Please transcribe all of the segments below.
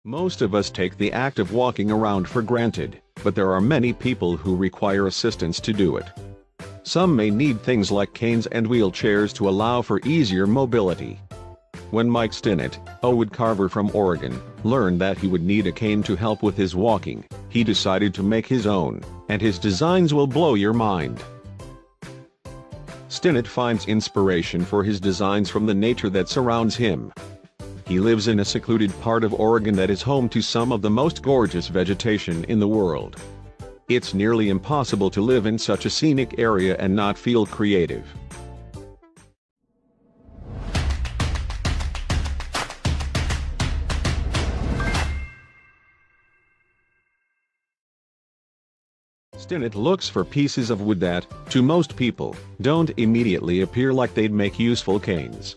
Most of us take the act of walking around for granted, but there are many people who require assistance to do it. Some may need things like canes and wheelchairs to allow for easier mobility. When Mike Stinnett, a woodcarver from Oregon, learned that he would need a cane to help with his walking, he decided to make his own, and his designs will blow your mind. Stinnett finds inspiration for his designs from the nature that surrounds him. He lives in a secluded part of Oregon that is home to some of the most gorgeous vegetation in the world. It's nearly impossible to live in such a scenic area and not feel creative. Stinnett looks for pieces of wood that, to most people, don't immediately appear like they'd make useful canes.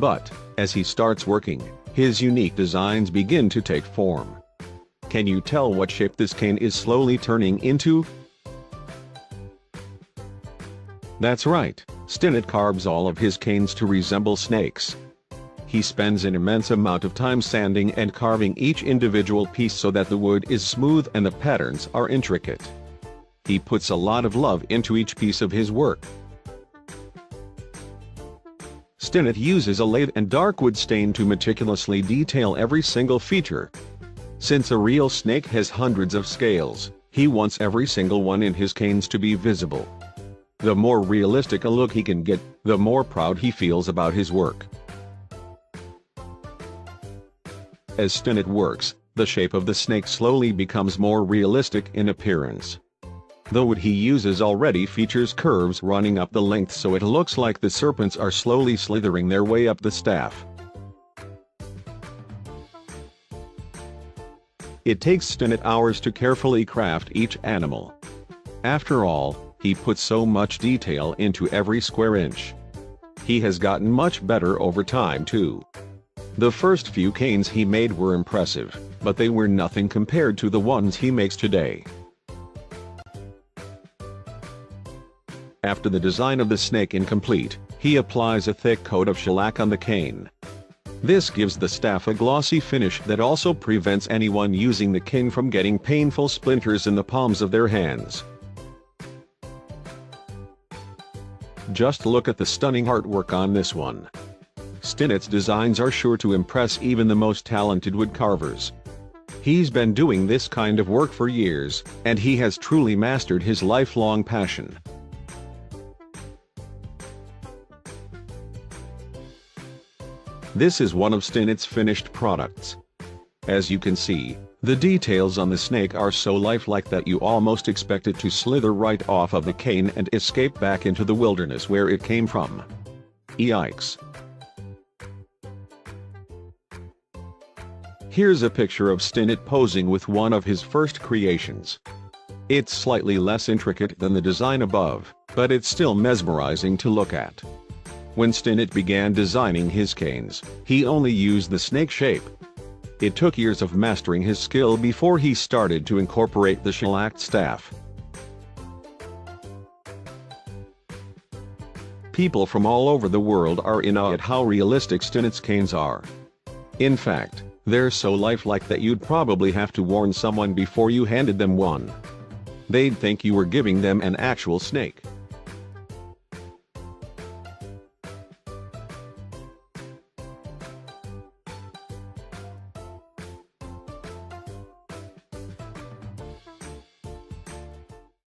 But, as he starts working, his unique designs begin to take form. Can you tell what shape this cane is slowly turning into? That's right, Stinnett carves all of his canes to resemble snakes. He spends an immense amount of time sanding and carving each individual piece so that the wood is smooth and the patterns are intricate. He puts a lot of love into each piece of his work. Stinnett uses a lathe and dark wood stain to meticulously detail every single feature. Since a real snake has hundreds of scales, he wants every single one in his canes to be visible. The more realistic a look he can get, the more proud he feels about his work. As Stinnett works, the shape of the snake slowly becomes more realistic in appearance. The wood he uses already features curves running up the length so it looks like the serpents are slowly slithering their way up the staff. It takes Stinnett hours to carefully craft each animal. After all, he puts so much detail into every square inch. He has gotten much better over time too. The first few canes he made were impressive, but they were nothing compared to the ones he makes today. After the design of the snake incomplete, he applies a thick coat of shellac on the cane. This gives the staff a glossy finish that also prevents anyone using the cane from getting painful splinters in the palms of their hands. Just look at the stunning artwork on this one. Stinnett's designs are sure to impress even the most talented woodcarvers. He's been doing this kind of work for years, and he has truly mastered his lifelong passion. This is one of Stinnett's finished products. As you can see, the details on the snake are so lifelike that you almost expect it to slither right off of the cane and escape back into the wilderness where it came from. Yikes! Here's a picture of Stinnett posing with one of his first creations. It's slightly less intricate than the design above, but it's still mesmerizing to look at. When Stinnett began designing his canes, he only used the snake shape. It took years of mastering his skill before he started to incorporate the shellacked staff. People from all over the world are in awe at how realistic Stinnett's canes are. In fact, they're so lifelike that you'd probably have to warn someone before you handed them one. They'd think you were giving them an actual snake.